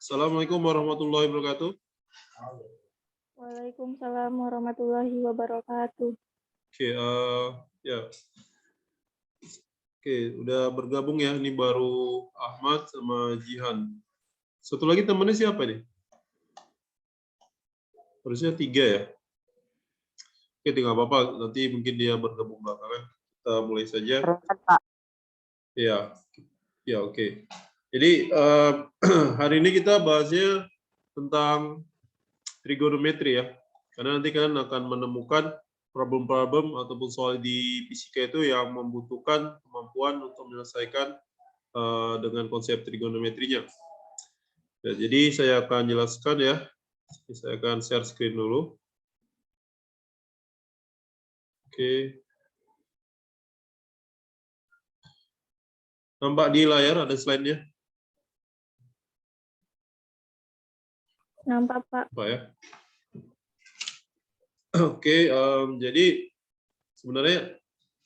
Assalamualaikum warahmatullahi wabarakatuh. Waalaikumsalam warahmatullahi wabarakatuh. Oke, ya. Oke, udah bergabung ya. Ini baru Ahmad sama Jihan. Satu lagi temennya siapa nih? Harusnya 3 ya. Oke, tidak apa-apa. Nanti mungkin dia bergabung belakangan. Kita mulai saja. Pak. Ya, ya oke. Jadi hari ini kita bahasnya tentang trigonometri ya. Karena nanti kalian akan menemukan problem-problem ataupun soal di fisika itu yang membutuhkan kemampuan untuk menyelesaikan dengan konsep trigonometrinya. Ya, jadi saya akan jelaskan ya. Saya akan share screen dulu. Oke. Nampak di layar ada slide-nya? Nampak, Pak. Pak ya. Oke, jadi sebenarnya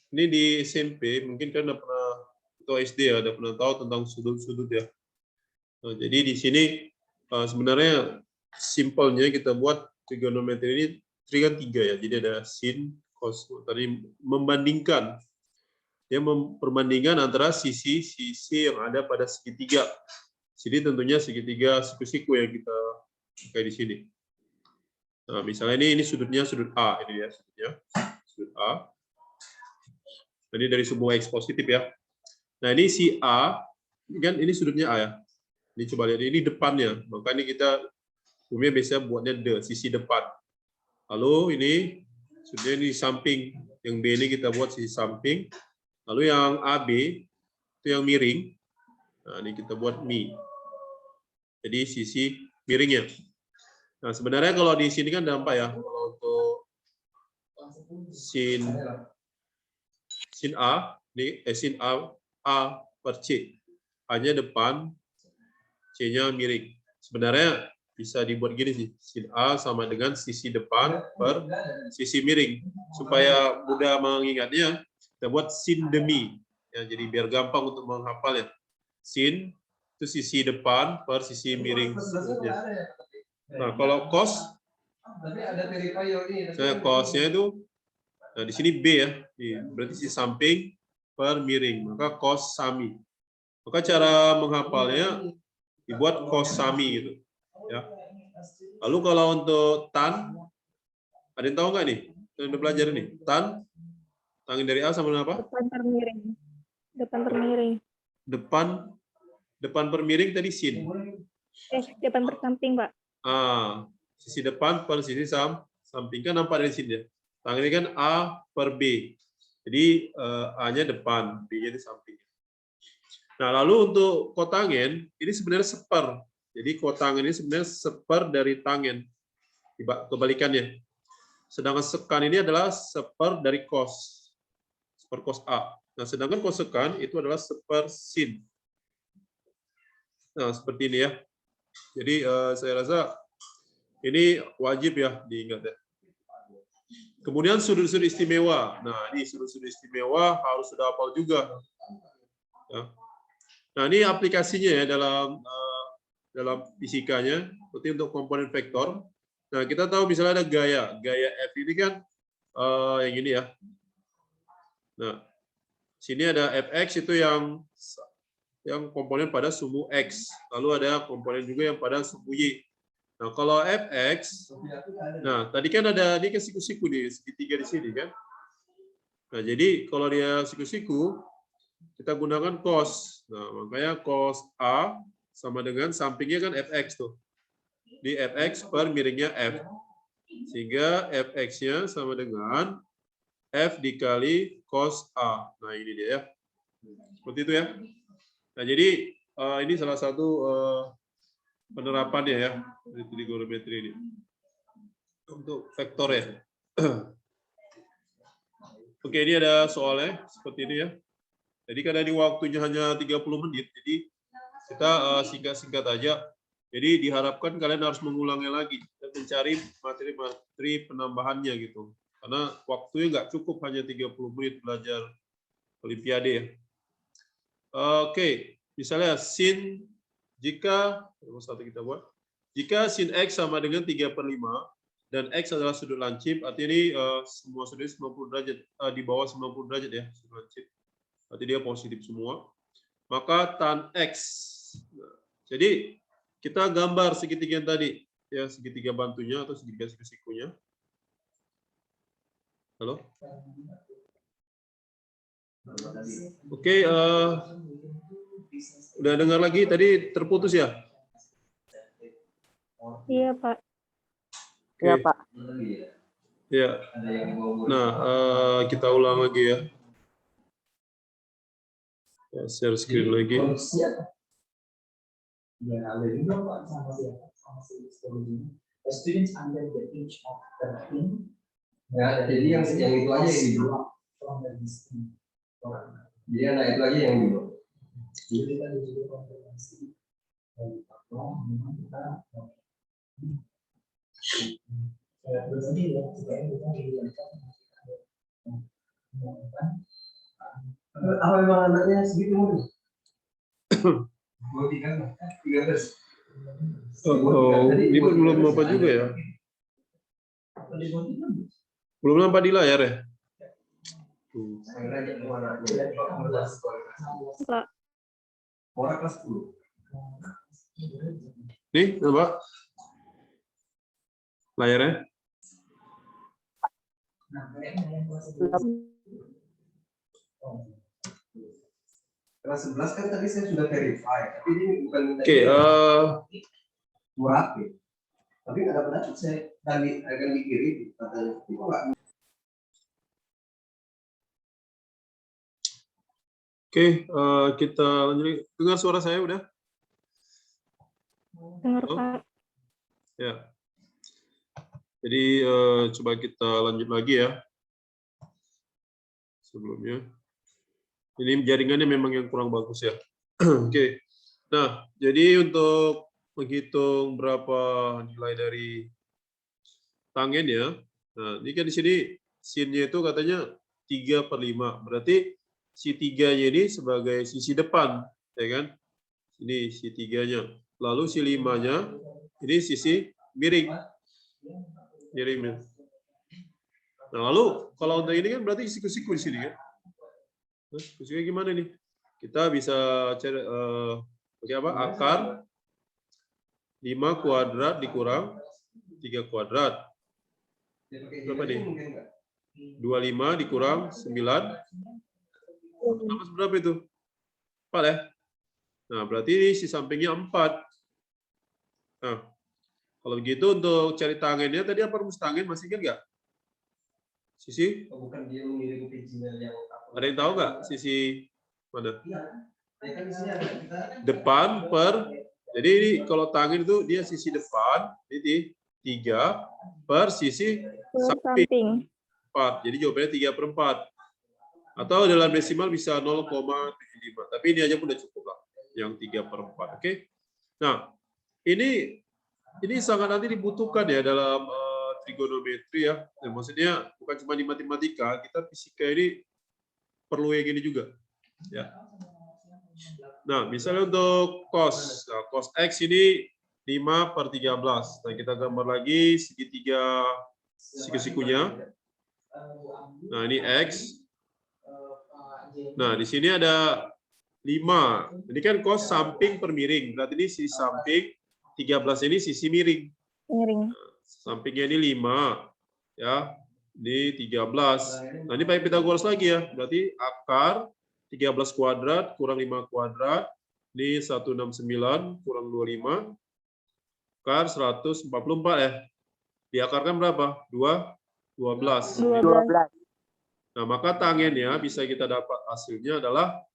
ini di SMP mungkin kan udah pernah atau SD ya, udah pernah tahu tentang sudut-sudut ya. Nah, jadi di sini sebenarnya simpelnya kita buat trigonometri ini tri kan 3 ya. Jadi ada sin, cos, tadi membandingkan dia memperbandingkan antara sisi-sisi yang ada pada segitiga. Jadi tentunya segitiga siku-siku yang kita pakai di sini. Nah, misalnya ini sudutnya sudut A ini ya, sudutnya sudut A. Jadi dari sebuah X positif ya. Nah, ini si A, kan ini sudutnya A ya. Ini coba lihat, ini depannya. Maka ini kita umumnya biasanya buatnya sisi depan. Lalu ini sudutnya ini samping. Yang B ini kita buat sisi samping. Lalu yang AB itu yang miring. Nah, ini kita buat mi. Jadi sisi miringnya. Nah, sebenarnya kalau di sini kan dampak ya. Kalau untuk sin A, ini sin A per C. A-nya depan, C-nya miring. Sebenarnya bisa dibuat gini sih. Sin A sama dengan sisi depan per sisi miring. Supaya mudah mengingatnya, kita buat sin demi. Ya, jadi biar gampang untuk menghafalnya. Sin itu sisi depan per sisi miring. Nah, kalau cos, saya cosnya itu, nah di sini B ya, berarti sisi samping per miring, maka cos sami. Maka cara menghafalnya dibuat cos sami gitu. Ya. Lalu kalau untuk tan, ada yang tahu nggak nih? Yang udah belajar nih, tan, tangan dari A sama dengan apa? Depan permiring. Depan permiring. Depan per miring tadi sin. Depan persamping, Pak. Sisi depan per sisi samping kan nampak dari sini ya. Tangan ini kan A per B. Jadi A-nya depan, B-nya di samping. Nah, lalu untuk kotangen ini sebenarnya seper. Jadi kotangen ini sebenarnya seper dari tangen. Kebalikannya. Sedangkan sekan ini adalah seper dari cos. Seper cos A. Nah, sedangkan kosekan itu adalah seper sin. Nah, seperti ini ya. Jadi saya rasa ini wajib ya diingat ya. Kemudian sudut-sudut istimewa. Nah, ini sudut-sudut istimewa harus sudah hafal juga. Ya. Nah, ini aplikasinya ya dalam fisikanya, seperti untuk komponen vektor. Nah, kita tahu misalnya ada gaya F ini kan yang ini ya. Nah, sini ada fx itu yang komponen pada sumbu x. Lalu ada komponen juga yang pada sumbu y. Nah, kalau fx, nah tadi kan ada ini kan siku-siku di segitiga di sini kan. Nah, jadi kalau dia siku-siku, kita gunakan cos. Nah, makanya cos A sama dengan sampingnya kan fx tuh. Di fx per miringnya f. Sehingga fx-nya sama dengan f dikali cos A. Nah, ini dia ya. Seperti itu ya. Nah, jadi ini salah satu penerapannya ya dari trigonometri ini. Untuk vektor ya. Oke, ini ada soalnya seperti ini ya. Jadi karena ini waktunya hanya 30 menit, jadi kita singkat-singkat aja. Jadi diharapkan kalian harus mengulangnya lagi dan mencari materi-materi penambahannya gitu. Karena waktunya nggak cukup hanya 30 menit belajar Olimpiade ya. Oke, misalnya sin jika nomor 1 kita buat, jika sin X sama dengan 3/5 dan X adalah sudut lancip, artinya ini semua sudut 90 derajat, di bawah 90 derajat ya, sudut lancip. Berarti dia positif semua. Maka tan X. Nah, jadi kita gambar segitiga yang tadi, ya segitiga bantunya atau segitiga siku-sikunya. Halo? Oke, udah dengar lagi? Tadi terputus ya? Iya, Pak. Oke. Ya, Pak. Ya. Nah, kita ulang lagi ya. Share screen lagi. Ya, jadi yang itu aja yang di bawah. Jadi anak itu aja yang di bawah. Apa memang anaknya segitu mungkin? Tiga belas. Oh, ini belum apa juga ya? Belum nampak di layar ya? Pak. Orang kelas 10. Nih, nampak? Layarnya? Kelas 11 kan tadi saya sudah verify, tapi ini bukan minta Oke, murah. Tapi nggak dapat saya tadi akan dikirim katanya itu nggak. Oke, kita lanjut. Dengar suara saya udah? Dengar, Halo? Pak. Ya. Jadi coba kita lanjut lagi ya. Sebelumnya. Ini jaringannya memang yang kurang bagus ya. Oke. Nah, jadi untuk menghitung berapa nilai dari tangen ya. Nah, ini kan di sini sinnya itu katanya 3/5. Berarti si 3-nya ini sebagai sisi depan, ya kan? Ini si 3-nya. Lalu si 5-nya ini sisi miring. Miring. Nah, lalu kalau untuk ini kan berarti siku-siku di sini kan? Nah, siku-sikunya gimana nih? Kita bisa cari pakai apa? Akar 5 kuadrat dikurang 3 kuadrat. Berapa nih? 25 dikurang 9. Tambah berapa itu? 4 ya? Nah, berarti ini si sampingnya 4. Nah, kalau begitu untuk cari tangennya, tadi apa rumus tangen? Masih ingat nggak? Sisi? Bukan dia mengirim original yang Ada yang tahu nggak? Sisi mana? Iya. Ya kan di sini ada kita Depan per, jadi ini kalau tangen itu dia sisi depan, ini 3 per sisi samping 4. Jadi jawabannya 3/4. Atau dalam desimal bisa 0,75. Tapi ini aja pun udah cukup lah, yang 3/4. Oke. Nah, ini sangat nanti dibutuhkan ya dalam trigonometri ya. Maksudnya bukan cuma di matematika, kita fisika ini perlu yang ini juga. Ya. Nah, misalnya untuk cos. Nah, cos X ini 5/13. Nah, kita gambar lagi segitiga siku-sikunya. Nah, ini X. Nah, di sini ada 5. Ini kan cos samping per miring. Berarti ini sisi samping, 13 ini sisi miring. Miring. Sampingnya ini 5. Ya, ini 13. Nah, ini pakai Pythagoras lagi ya. Berarti akar 13 kuadrat kurang 5 kuadrat. Ini 169 kurang 25. Akar 144 ya. Diakarkan berapa? 12. 12. Nah, maka tangennya bisa kita dapat hasilnya adalah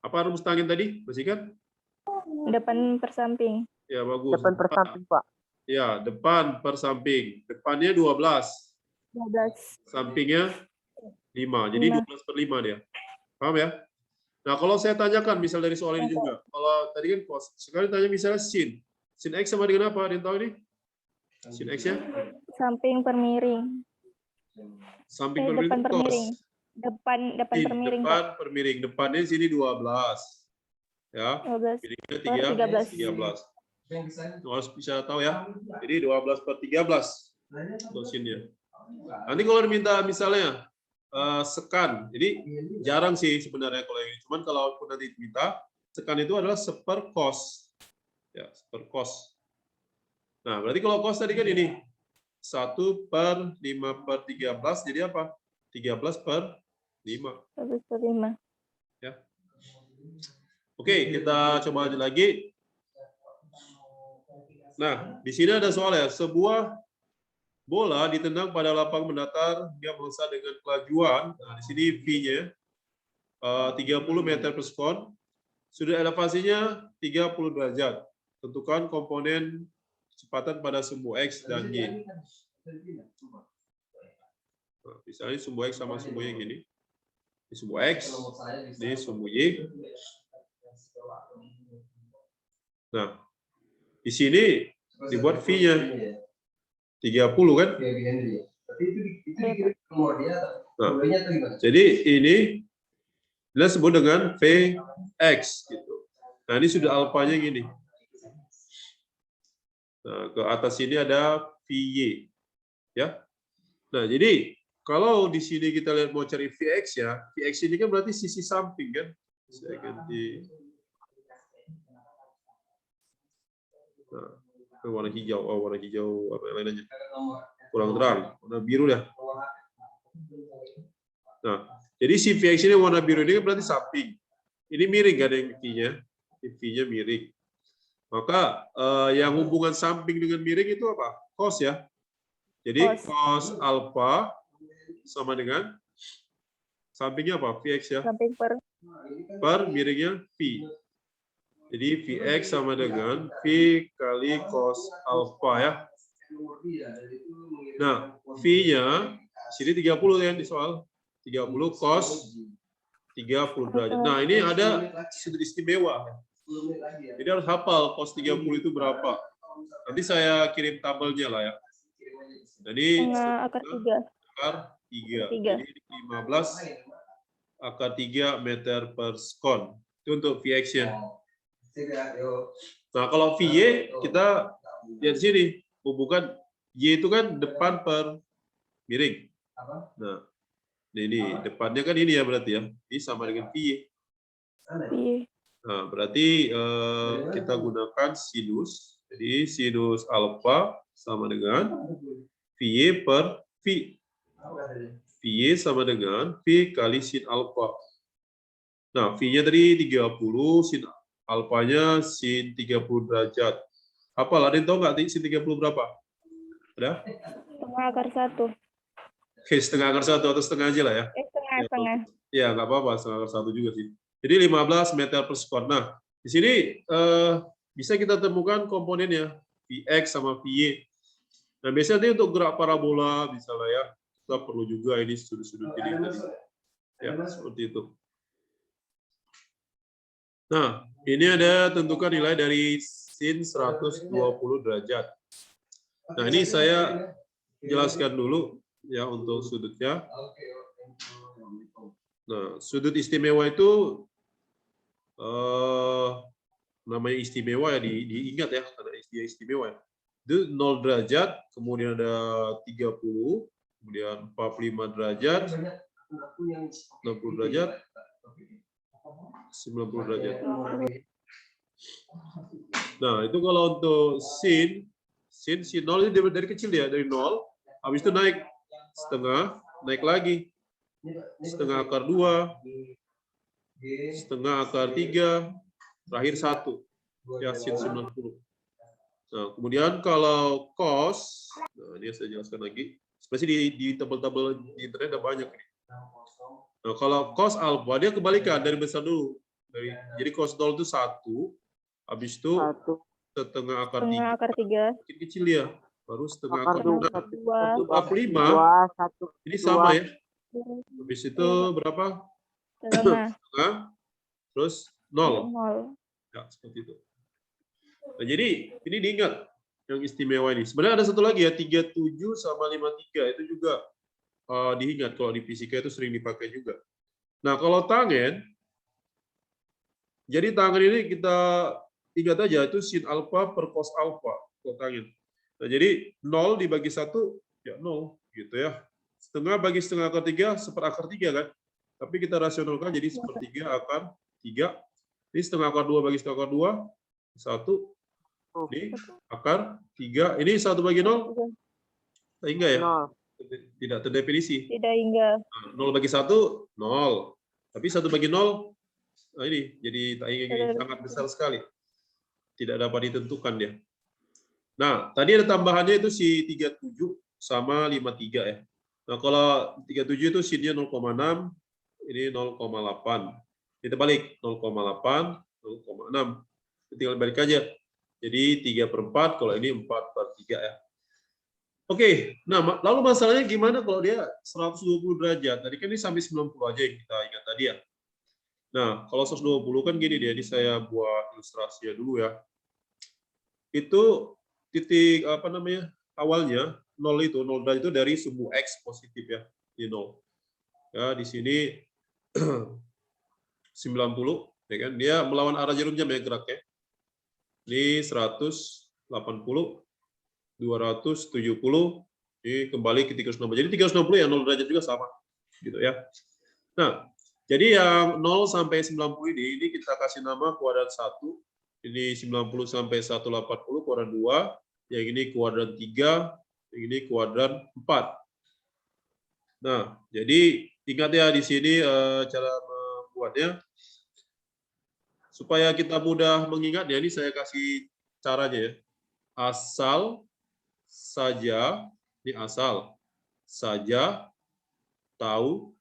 apa rumus tangen tadi? Masih kan? Depan per samping. Ya, bagus. Depan per samping, Pak. Ya, depan per samping. Depannya 12. 12. Sampingnya 5. Jadi 12/5 dia. Paham ya? Nah, kalau saya tanyakan misal dari soal ini juga. Kalau tadi kan cos, sekarang tanya misalnya sin. Sin X sama dengan apa? Ada yang tahu ini? Sin X-nya? Samping per miring. Samping per miring Depan per cos. miring. Depan per miring, Pak. Depan per miring. Depannya di sini 12. Ya, 12 miringnya per 13. 13. Harus bisa tahu ya. Jadi 12 per 13 untuk sinnya. Nanti kalau diminta misalnya sekan, jadi jarang sih sebenarnya kalau ini. Cuman kalau pun nanti diminta, sekan itu adalah seper cos. Ya, seper cos. Nah, berarti kalau cos tadi kan ini 1 per 5 per 13, jadi apa? 13 per 5. 12 per 5. Ya. Oke, kita coba lanjut lagi. Nah, di sini ada soal ya. Sebuah bola ditendang pada lapangan mendatar, dia melesat dengan kelajuan. Nah, di sini V-nya 30 meter per sekon. Sudut elevasinya 30 derajat. Tentukan komponen kecepatan pada sumbu X dan Y. Nah, misalnya sumbu X sama sumbu Y gini. Ini sumbu X, ini sumbu Y. Nah, di sini dibuat V-nya 30 kan? Nah, jadi ini kita sebut dengan Vx gitu. Nah, ini sudah alfanya gini. Nah, ke atas sini ada Vy. Ya. Nah, jadi kalau di sini kita lihat mau cari Vx ya, Vx ini kan berarti sisi samping kan? Saya ganti. Nah, warna hijau, warna hijau apa yang lainnya? Kurang terang, warna biru ya. Nah, jadi si Vx ini warna biru ini kan berarti samping. Ini miring kan yang V-nya? V-nya miring. Maka yang hubungan samping dengan miring itu apa? Cos ya. Jadi cos alfa sama dengan sampingnya apa? Vx ya. Samping per Miringnya V. Jadi Vx sama dengan V kali cos alfa ya. Nah, V-nya sini 30 ya di soal. 30 cos 30 derajat. Nah, ini ada sudut istimewa. Jadi harus hafal cos 30 itu berapa. Nanti saya kirim tabelnya lah ya. Jadi akar 3. Akar 3. Jadi 15 akar 3 meter per sekon. Itu untuk Vx-nya. Nah, kalau Vy kita lihat sini, hubungan Y itu kan depan per miring. Nah, ini depannya kan ini ya berarti ya. Ini sama dengan Vy. Nah, berarti kita gunakan sinus. Jadi sinus alfa sama dengan Vy per V. Vy sama dengan V kali sin alfa. Nah, V-nya tadi 30, sin alfanya sin 30 derajat. Apa? Ada yang tahu nggak sin 30 berapa? Ada? Setengah akar 1. Oke, setengah akar 1 atau setengah aja lah ya. Setengah. Ya, nggak apa-apa, setengah akar 1 juga sih. Jadi 15 meter per sekon. Nah, di sini bisa kita temukan komponennya, Vx sama Vy. Nah, biasanya nanti untuk gerak parabola, misalnya ya, kita perlu juga ini sudut-sudut ini tadi. Ya, seperti itu. Nah, ini ada tentukan nilai dari sin 120 derajat. Nah, ini saya jelaskan dulu ya untuk sudutnya. Nah, sudut istimewa itu namanya istimewa ya, diingat ya, karena dia istimewa ya. Itu 0 derajat, kemudian ada 30, kemudian 45 derajat, 60 derajat, 90 derajat. Nah, itu kalau untuk sin 0 itu dari kecil ya, dari 0, habis itu naik setengah, naik lagi, setengah akar 2, setengah akar 3, terakhir 1, ya sin 90. Nah, kemudian kalau cos, nah ini saya jelaskan lagi, sebenarnya di tabel-tabel di internet ada banyak nih. Nah, kalau cos alfa dia kebalikan dari besar dulu. Jadi cos 0 itu 1, habis itu setengah akar 3, makin kecil ya, baru setengah akar 2, 45, ini sama ya. Habis itu berapa? Setengah, terus 0. Ya, seperti itu. Nah, jadi ini diingat yang istimewa ini. Sebenarnya ada satu lagi ya, 37 sama 53 itu juga diingat, kalau di fisika itu sering dipakai juga. Nah, kalau tangen, Jadi tangen ini kita ingat aja itu sin alfa per cos alfa kalau tangen. Nah, jadi 0 dibagi 1 ya 0 gitu ya. Setengah bagi setengah akar 3 seperakar 3 kan. Tapi kita rasionalkan jadi sepertiga akar 3. Ini setengah akar 2 bagi setengah akar 2 1. Ini akar 3. Ini 1 bagi 0 enggak ya? Tidak terdefinisi. Tidak hingga. 0 bagi 1 0. Tapi 1 bagi 0 nah ini jadi tak ingin sangat besar sekali. Tidak dapat ditentukan dia. Nah, tadi ada tambahannya itu si 37 sama 53 ya. Nah, kalau 37 itu sinnya 0,6, ini 0,8. Kita balik 0,8, 0,6. Tinggal balik aja. Jadi 3/4, kalau ini 4/3 ya. Oke, nah lalu masalahnya gimana kalau dia 120 derajat? Tadi kan ini sampai 90 aja yang kita ingat tadi ya. Nah, kalau 120 kan gini dia, ini saya buat ilustrasinya dulu ya. Itu titik apa namanya? Awalnya 0 itu 0 derajat itu dari sumbu X positif ya, di 0. Ya, di sini 90 ya kan. Dia melawan arah jarum jam ya geraknya. Ini 180 270 ini kembali ke 360. Jadi 360 ya 0 derajat juga sama gitu ya. Nah, jadi yang 0 sampai 90 ini kita kasih nama kuadran 1. Ini 90 sampai 180 kuadran 2, yang ini kuadran 3, yang ini kuadran 4. Nah, jadi ingat ya di sini cara membuatnya supaya kita mudah mengingat ya, ini saya kasih caranya ya. Asal saja, ini asal saja tahu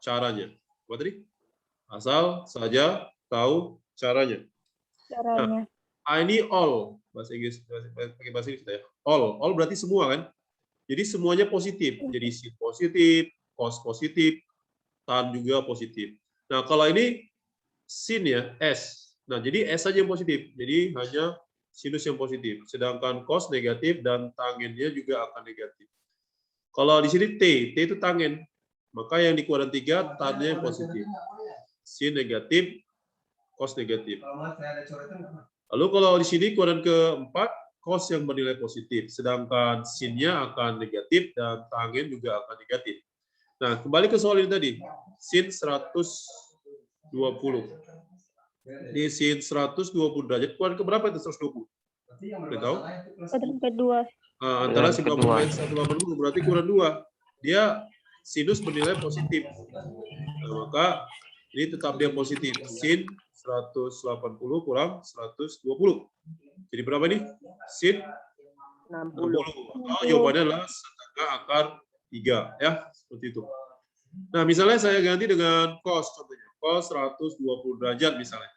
caranya. Apa tadi? Asal saja tahu caranya. Nah, ini all bahasa Inggris, pakai bahasa Inggris ya. All berarti semua kan? Jadi semuanya positif. Jadi sin positif, cos positif, tan juga positif. Nah, kalau ini sin ya, S. Nah, jadi S saja yang positif. Jadi hanya sinus yang positif. Sedangkan cos negatif dan tangennya juga akan negatif. Kalau di sini T itu tangen. Maka yang di kuadran 3 tannya yang positif. Sin negatif, cos negatif. Lalu kalau di sini kuadran keempat, cos yang bernilai positif. Sedangkan sinnya akan negatif dan tangen juga akan negatif. Nah, kembali ke soal ini tadi. Sin 120. Ini sin 120 derajat. Kuadran keberapa itu 120? Tidak tahu? Kuadran kedua. Antara 90 dan 180 berarti kuadran 2. Dia sinus bernilai positif. Nah, maka ini tetap dia positif. Sin 180 kurang 120. Jadi berapa nih? Sin 60. Atau jawabannya adalah setengah akar 3. Ya, seperti itu. Nah, misalnya saya ganti dengan cos, contohnya. Cos 120 derajat misalnya.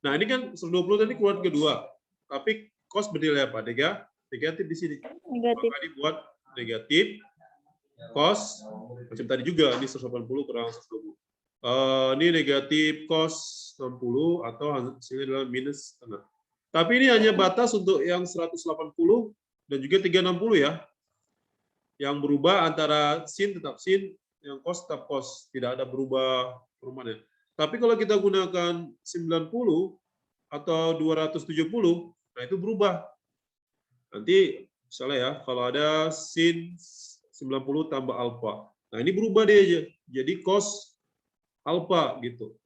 Nah, ini kan 120 tadi kuadran kedua. Tapi cos bernilai apa? Negatif di sini. Negatif. Maka dibuat negatif. Cos, macam tadi juga, ini 180 kurang 120. Ini negatif cos 60 atau hasilnya adalah minus setengah. Tapi ini hanya batas untuk yang 180 dan juga 360 ya. Yang berubah antara sin tetap sin, yang cos tetap cos. Tidak ada berubah perubahannya. Tapi kalau kita gunakan 90 atau 270, nah itu berubah. Nanti misalnya ya, kalau ada sin 90 tambah alfa. Nah, ini berubah dia aja. Jadi cos alfa gitu.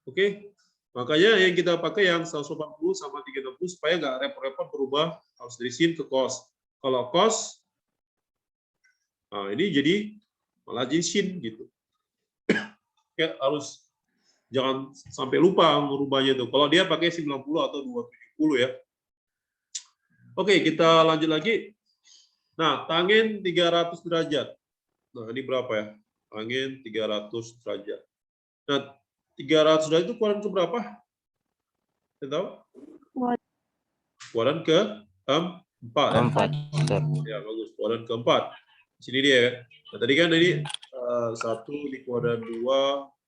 Oke. Makanya yang kita pakai yang 180 sama 360 supaya nggak repot-repot berubah harus dari sin ke cos. Kalau cos, nah ini jadi malah jadi sin gitu. Ya, harus jangan sampai lupa merubahnya itu. Kalau dia pakai 90 atau 270 ya. Oke, kita lanjut lagi. Nah, tangen 300 derajat. Nah, ini berapa ya? Tangen 300 derajat. Nah, 300 derajat itu kuadran ke berapa? Kita tahu? Kuadran ke-4. Ya, bagus. Kuadran ke-4. Sini dia ya. Nah, tadi kan ini 1 di kuadran 2,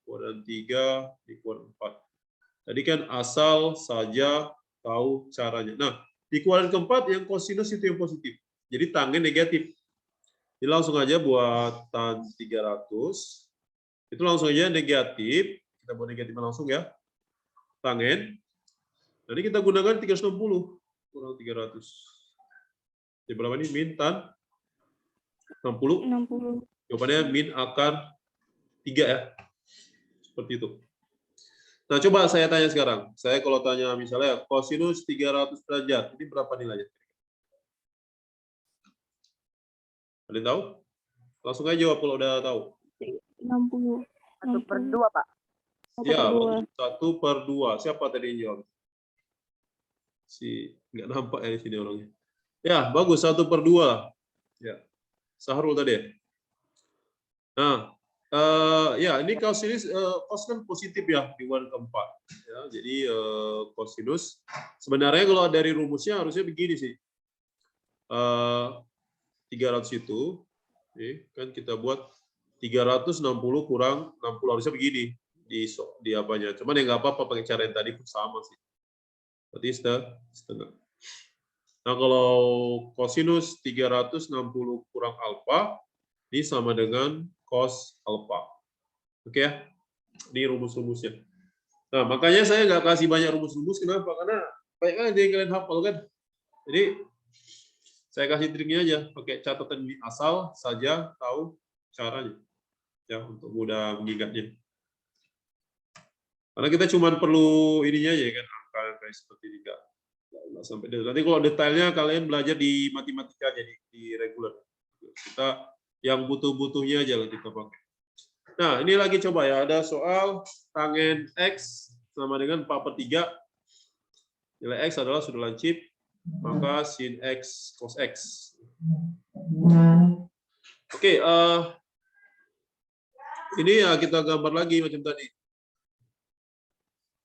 kuadran 3, di kuadran 4. Tadi kan asal saja tahu caranya. Nah, di kuadran ke-4 yang kosinus itu yang positif. Jadi tangen negatif. Jadi langsung aja buat tan 300. Itu langsung aja negatif. Kita buat negatif langsung ya. tangen. Nanti kita gunakan 360 kurang 300. Jadi berapa nih? Min tan 60. 60. Jawabannya min akar 3 ya. Seperti itu. Nah, coba saya tanya sekarang. Saya kalau tanya misalnya kosinus 300 derajat, ini berapa nilainya? Ada yang tahu? Langsung aja jawab kalau udah tahu. 60. 1/2, Pak. Ya, 1/2. 1/2. Siapa tadi yang jawab? Si nggak nampak ya di sini orangnya. Ya, bagus 1/2. Ya, Sahrul tadi. Nah, ya ini kosinus cos kan positif ya di bulan keempat. Ya, jadi kosinus sebenarnya kalau dari rumusnya harusnya begini sih. 300 itu, kan kita buat 360 kurang 60 harusnya begini di apanya. Cuman ya nggak apa-apa pakai cara yang tadi pun sama sih. Berarti setengah. Nah kalau kosinus 360 kurang alfa ini sama dengan cos alfa. Oke ya, ini rumus-rumusnya. Nah makanya saya nggak kasih banyak rumus-rumus. Kenapa? Karena banyak kan yang kalian hafal kan. Jadi saya kasih triknya aja, pakai catatan di asal saja tahu caranya, ya untuk mudah mengingatnya. Karena kita cuma perlu ininya aja kan, angka seperti ini nggak sampai detail. Nanti kalau detailnya kalian belajar di matematika jadi di reguler. Kita yang butuh-butuhnya aja lah kita pakai. Nah ini lagi coba ya, ada soal tangen X sama dengan 4/3. Nilai X adalah sudut lancip, maka sin X cos X. Oke, ini ya kita gambar lagi macam tadi.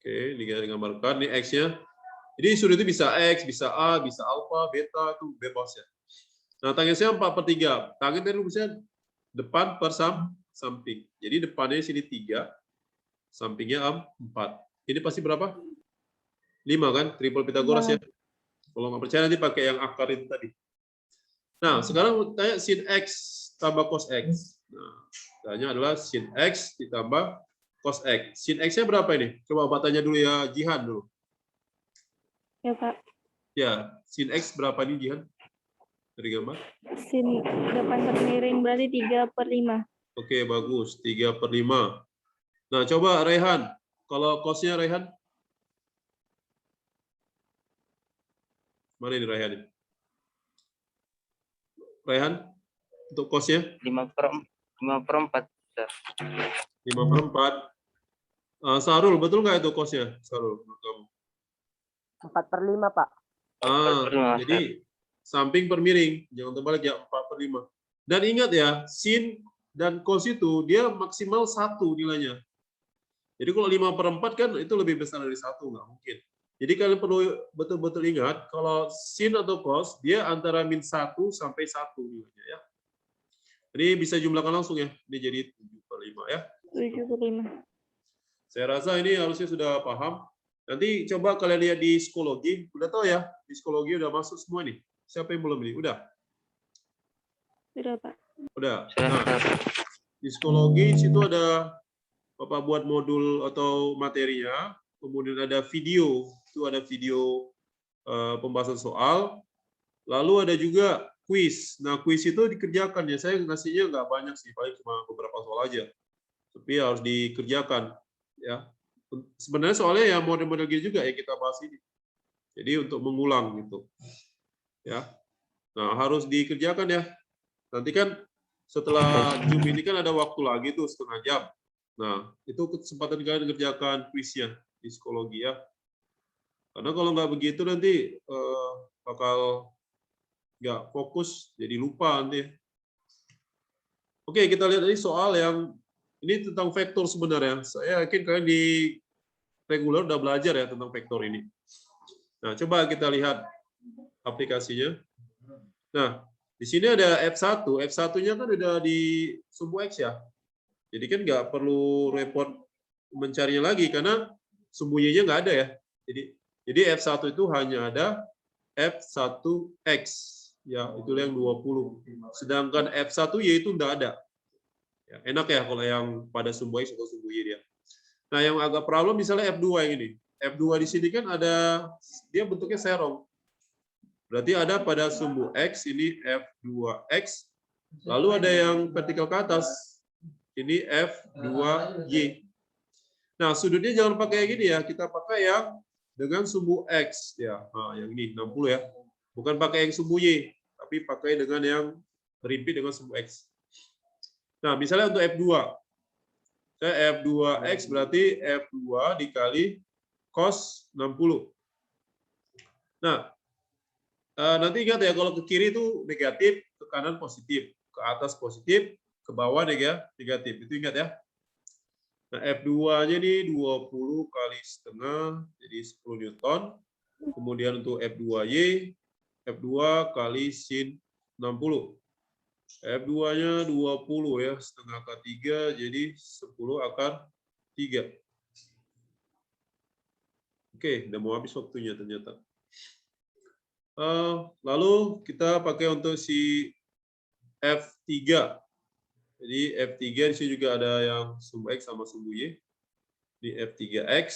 Oke, ini kita gambarkan, ini X-nya. Jadi sudut itu bisa X, bisa A, bisa alfa, beta, itu bebas ya. Nah, tangennya 4/3. Tangen tadi rumusnya depan per samping. Jadi depannya sini 3, sampingnya 4. Ini pasti berapa? 5 kan? Triple Pythagoras ya. Kalau nggak percaya nanti pakai yang akar itu tadi. Nah, sekarang tanya sin X tambah cos X. Nah, tanya adalah sin X ditambah cos X. Sin X-nya berapa ini? Coba Bapak tanya dulu ya, Jihan dulu. Ya, Pak. Ya, sin X berapa nih, Jihan? Dari gambar. Sin depan per miring berarti 3/5. Oke, bagus. 3/5. Nah, coba Rehan. Kalau cos-nya Rehan? Mana ini Rehan? Rehan, untuk cos-nya? 5/4. 5/4. Sarul, betul nggak itu cos-nya? Sarul, menurut kamu? 4/5, Pak. Jadi samping per miring, jangan terbalik ya, 4/5. Dan ingat ya, sin dan cos itu dia maksimal 1 nilainya. Jadi kalau 5/4 kan itu lebih besar dari 1, nggak mungkin. Jadi kalian perlu betul-betul ingat, kalau sin atau cos, dia antara -1 sampai 1 nilainya ya. Ini bisa jumlahkan langsung ya, ini jadi 7/5 ya. 7/5. Saya rasa ini harusnya sudah paham. Nanti coba kalian lihat di psikologi, udah tahu ya, di psikologi udah masuk semua nih. Siapa yang belum ini? Udah? Sudah, Pak. Udah. Nah, di psikologi situ ada Bapak buat modul atau materinya, kemudian ada video, itu ada video pembahasan soal, lalu ada juga kuis. Nah, kuis itu dikerjakan ya, saya ngasihnya nggak banyak sih, paling cuma beberapa soal aja, tapi harus dikerjakan ya. Sebenarnya soalnya ya model-model gini juga ya kita bahas ini. Jadi untuk mengulang gitu. Ya. Nah, harus dikerjakan ya. Nanti kan setelah Zoom ini kan ada waktu lagi tuh setengah jam. Nah, itu kesempatan kalian kerjakan kuisnya di psikologi ya. Karena kalau nggak begitu nanti bakal nggak fokus, jadi lupa nanti. Oke, kita lihat tadi soal yang ini tentang vektor sebenarnya. Saya yakin kalian di reguler udah belajar ya tentang vektor ini. Nah, coba kita lihat aplikasinya. Nah, di sini ada F1. F1-nya kan udah di sumbu X ya. Jadi kan nggak perlu repot mencarinya lagi karena sumbunya nggak ada ya. Jadi F1 itu hanya ada F1X. Ya, itu yang 20. Sedangkan F1Y itu nggak ada. Ya, enak ya kalau yang pada sumbu X atau sumbu Y dia. Nah, yang agak problem misalnya F2 yang ini. F2 di sini kan ada, dia bentuknya serong. Berarti ada pada sumbu X, ini F2X. Lalu ada yang vertikal ke atas. Ini F2Y. Nah, sudutnya jangan pakai yang gini ya. Kita pakai yang dengan sumbu X. Ya, nah, yang ini, 60 ya. Bukan pakai yang sumbu Y. Tapi pakai dengan yang berimpit dengan sumbu X. Nah, misalnya untuk F2. F2X berarti F2 dikali cos 60. Nah, nanti ingat ya, kalau ke kiri itu negatif, ke kanan positif, ke atas positif, ke bawah negatif. Itu ingat ya. Nah, F2-nya ini 20 kali setengah, jadi 10 Newton. Kemudian untuk F2Y, F2 kali sin 60. F2-nya 20 ya, setengah akar 3, jadi 10 akar 3. Oke, udah mau habis waktunya ternyata. Lalu kita pakai untuk si F3. Jadi F3 di sini juga ada yang sumbu X sama sumbu Y. Di F3X,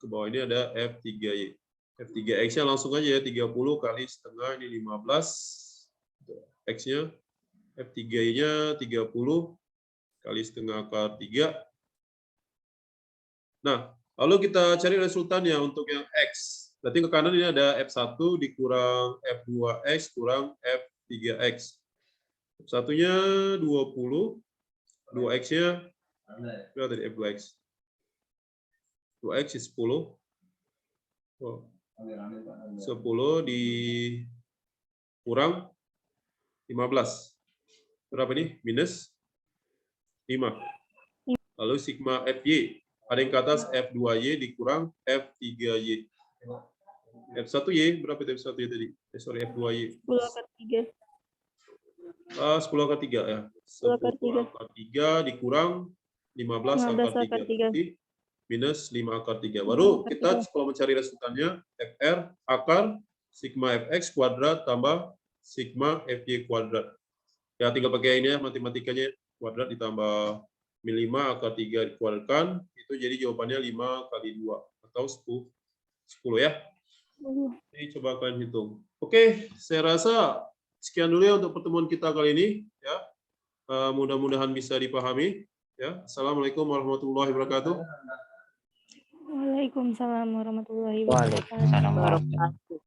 ke bawah ini ada F3Y. F3X-nya langsung aja ya, 30 kali setengah, ini 15. X-nya. F3Y-nya 30 kali setengah akar 3. Nah, lalu kita cari resultannya untuk yang X. Berarti ke kanan ini ada F1 dikurang F2X kurang F3X. F1-nya 20, 2X-nya berapa tadi F2X? 2X 10. 10 dikurang 15. Berapa ini? Minus 5. Lalu sigma FY. Ada yang ke atas F2Y dikurang F3Y. F1Y, berapa itu F1Y tadi? Sorry, F2Y. 10 akar 3. 10 akar 3 ya. 10 akar 3 dikurang 15 akar 3. Berarti minus 5 akar 3. Baru kita kalau mencari resultannya, FR akar sigma Fx kuadrat tambah sigma Fy kuadrat. Ya, tinggal pakai ini ya, matematikanya kuadrat ditambah min 5 akar 3 dikuadratkan, itu jadi jawabannya 5 kali 2, atau 10 ya. Ini coba kalian hitung. Oke, saya rasa sekian dulu ya untuk pertemuan kita kali ini. Ya, mudah-mudahan bisa dipahami. Ya, Assalamualaikum warahmatullahi wabarakatuh. Waalaikumsalam warahmatullahi wabarakatuh. Waalaikumsalam warahmatullahi wabarakatuh.